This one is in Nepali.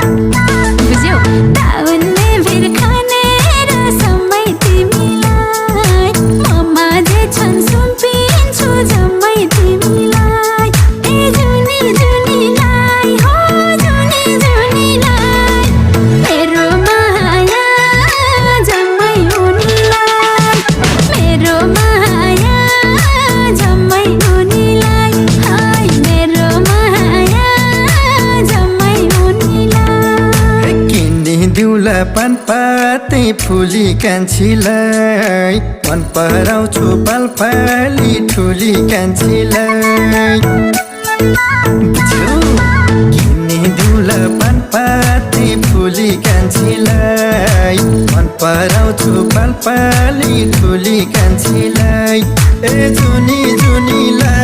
बुझ्यौ ताउन्ने भिर खनेर समय तिमीलाई म माझे छन् सुम्पिन्छु जम्मै तिमीलाई ए जुनी जुनीलाई हो जुनी जुनीलाई मेरो माया जम्मै उनीलाई मेरो माया जम्मै उनीलाई हाय मेरो माया जम्मै उनीलाई किनिदिउँला पानपाते फुली कान्छीलाई मन पराउँछु पालपाली ठुली कान्छीलाई किनिदिउँला पानपाते फुली कान्छीलाई मन पराउँछु पालपाली ठुली कान्छीलाई ए जुनी जुनीलाई